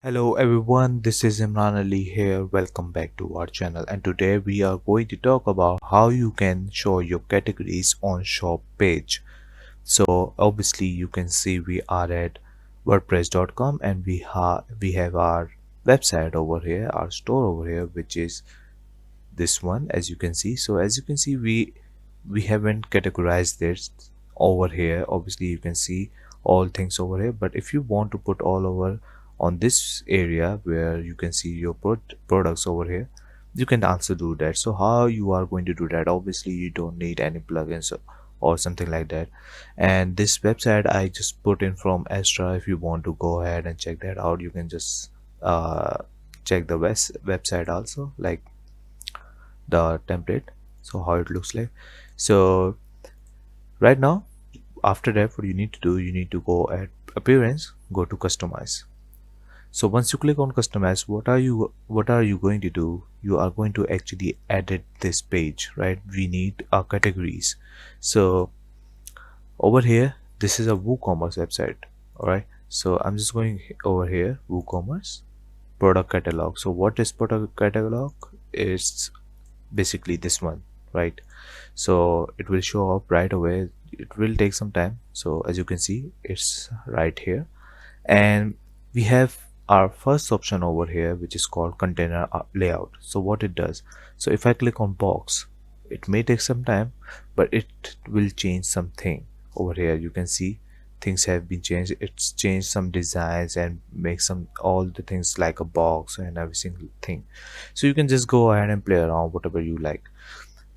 Hello everyone, this is Imran Ali here. Welcome back to our channel, and today we are going to talk about how you can show your categories on shop page. So obviously you can see we are at WordPress.com, and we have our website over here, our store over here, which is this one, as you can see. So as you can see, we haven't categorized this over here. Obviously you can see all things over here, but if you want to put all over on this area where you can see your products over here, you can also do that. So how you are going to do that? Obviously you don't need any plugins or something like that, and this website I just put in from Astra. If you want to go ahead and check that out, you can just uh, check the website also, like the template, so how it looks like. So right now, after that, what you need to do, you need to go at appearance, go to customize. So once you click on customize, what are you going to do? You are going to actually edit this page, right? We need our categories. So over here, this is a WooCommerce website. All right, so I'm just going over here, WooCommerce product catalog. So what is product catalog? It's basically this one, right? So it will show up right away. It will take some time. So as you can see, it's right here, and we have our first option over here, which is called container layout. So what it does, so if I click on box, it may take some time, but it will change something over here. You can see things have been changed. It's changed some designs and make some all the things like a box and every single thing. So you can just go ahead and play around whatever you like.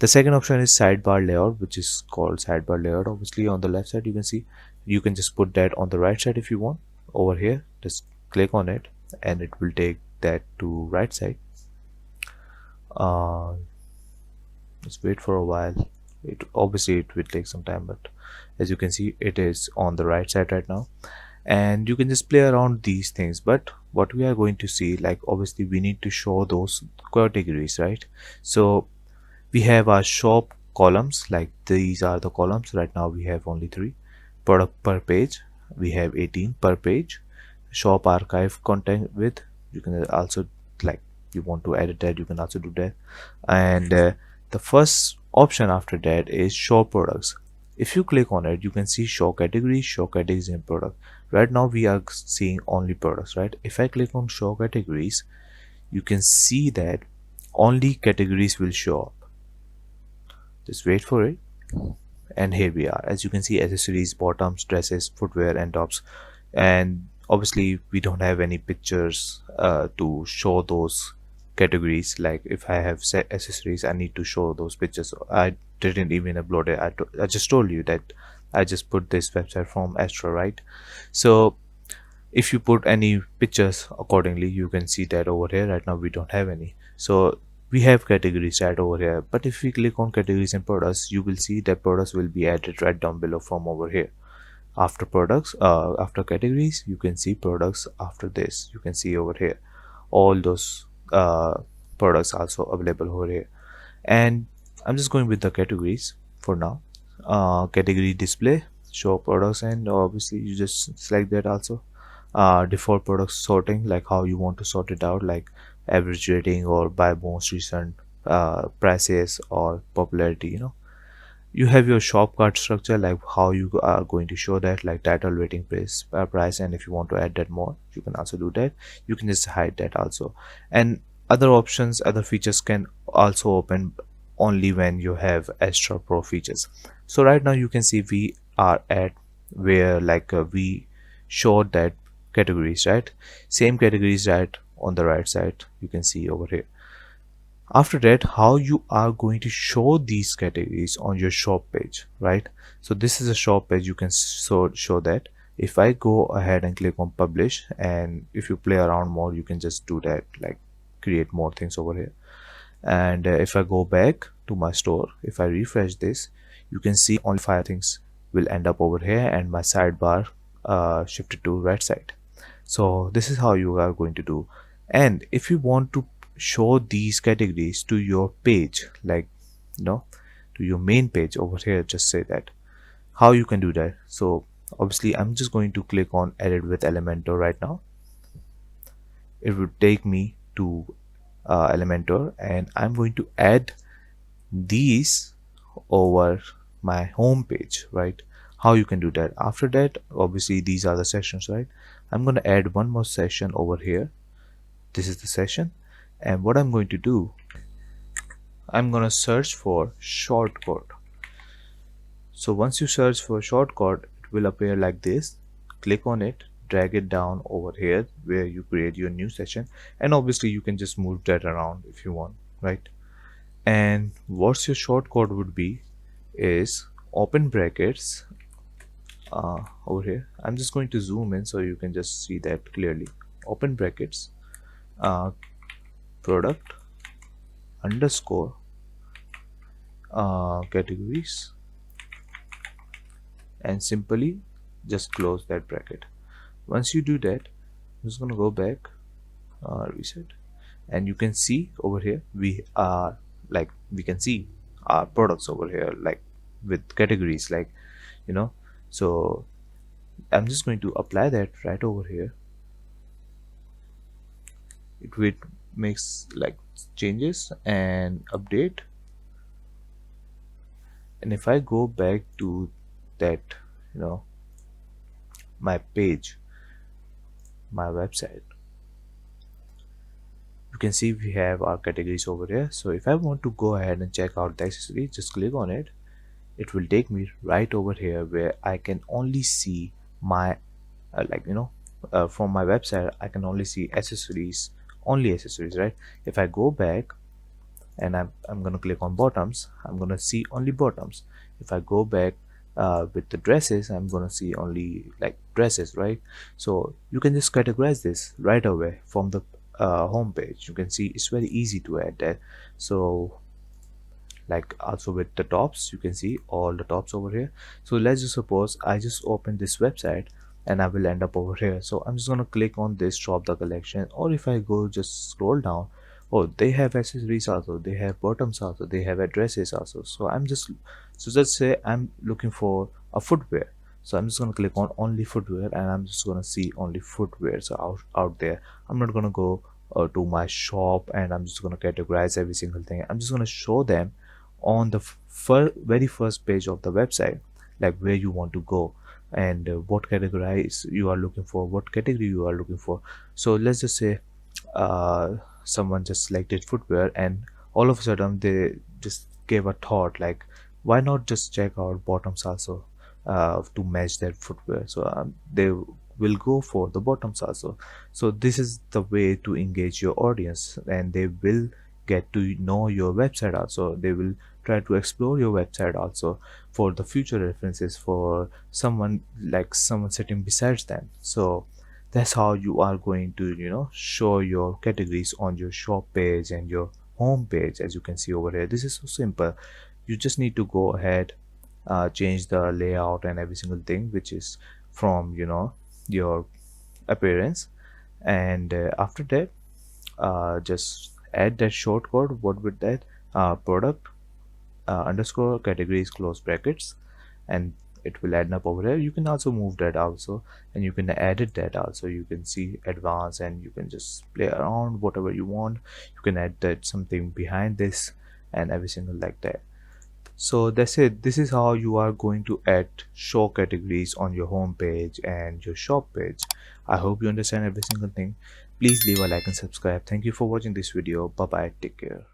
The second option is sidebar layout, which is called sidebar layout. Obviously on the left side, you can see, you can just put that on the right side if you want. Over here, just click on it and it will take that to right side. uh, just wait for a while. It obviously it will take some time, but as you can see, it is on the right side right now, and you can just play around these things. But what we are going to see, like, obviously we need to show those categories, right? So we have our shop columns, like these are the columns. Right now we have only 3. Product per page, we have 18 per page. Shop archive content with, you can also, like, you want to edit that, you can also do that. And the first option after that is show products. If you click on it, you can see show categories and product. Right now we are seeing only products, right? If I click on show categories, you can see that only categories will show up. Just wait for it, and here we are. As you can see, accessories, bottoms, dresses, footwear and tops. And obviously we don't have any pictures to show those categories. Like if I have set accessories, I need to show those pictures. I didn't even upload it. I just told you that I just put this website from Astra, right? So if you put any pictures accordingly, you can see that over here. Right now we don't have any, so we have categories right over here. But if we click on categories and products, you will see that products will be added right down below from over here. After products, after categories, you can see products. After this, you can see over here all those products also available over here. And I'm just going with the categories for now. Category display, show products, and obviously you just select that also. Default product sorting, like how you want to sort it out, like average rating or by most recent prices or popularity. You have your shop cart structure, like how you are going to show that, like title, rating, price, and if you want to add that more, you can also do that. You can just hide that also. And other options, other features can also open only when you have Astra Pro features. So right now you can see we are at where, like, we showed that categories, right? Same categories right on the right side, you can see over here. After that, how you are going to show these categories on your shop page, right? So this is a shop page. You can show that. If I go ahead and click on publish, and if you play around more, you can just do that, like create more things over here. And if I go back to my store, if I refresh this, you can see only 5 things will end up over here, and my sidebar shifted to right side. So this is how you are going to do. And if you want to show these categories to your page, like, to your main page over here, just say that how you can do that. So obviously I'm just going to click on edit with Elementor right now, it would take me to Elementor, and I'm going to add these over my home page, right? How you can do that? After that, obviously these are the sessions, right? I'm going to add one more session over here. This is the session, and what I'm going to do, I'm going to search for shortcut. So once you search for shortcut, it will appear like this. Click on it, drag it down over here where you create your new session, and obviously you can just move that around if you want, right? And what's your shortcode would be is open brackets over here. I'm just going to zoom in so you can just see that clearly. Open brackets, uh, product underscore categories, and simply just close that bracket. Once you do that, I'm just gonna go back, reset, and you can see over here we are like we can see our products over here like with categories, like, you know. So I'm just going to apply that right over here. It will makes like changes and update, and if I go back to that, you know, my page, my website, you can see we have our categories over here. So if I want to go ahead and check out the accessory, just click on it. It will take me right over here where I can only see my like, you know, from my website I can only see accessories, only accessories, right? If I go back and I'm gonna click on bottoms, I'm gonna see only bottoms. If I go back with the dresses, I'm gonna see only like dresses, right? So you can just categorize this right away from the home page. You can see it's very easy to add that. So like also with the tops, you can see all the tops over here. So let's just suppose I just open this website and I will end up over here. So I'm just gonna click on this drop the collection, or if I go just scroll down, oh, they have accessories also, they have bottoms also, they have addresses also. So let's say I'm looking for a footwear. So I'm just gonna click on only footwear, and I'm just gonna see only footwear so out there. I'm not gonna go to my shop and I'm just gonna categorize every single thing. I'm just gonna show them on the very first page of the website, like where you want to go, and what categories you are looking for, what category you are looking for. So let's just say someone just selected footwear, and all of a sudden they just gave a thought like, why not just check out bottoms also to match their footwear. So they will go for the bottoms also. So this is the way to engage your audience, and they will get to know your website also. They will try to explore your website also for the future references for someone, like someone sitting besides them. So that's how you are going to, you know, show your categories on your shop page and your home page. As you can see over here, this is so simple. You just need to go ahead, change the layout and every single thing which is from, you know, your appearance, and after that just add that shortcode. What with that, product underscore categories close brackets, and it will add up over here. You can also move that also, and you can edit that also. You can see advanced, and you can just play around whatever you want. You can add that something behind this and every single like that. So that's it. This is how you are going to add show categories on your home page and your shop page. I hope you understand every single thing. Please leave a like and subscribe. Thank you for watching this video. Bye bye, take care.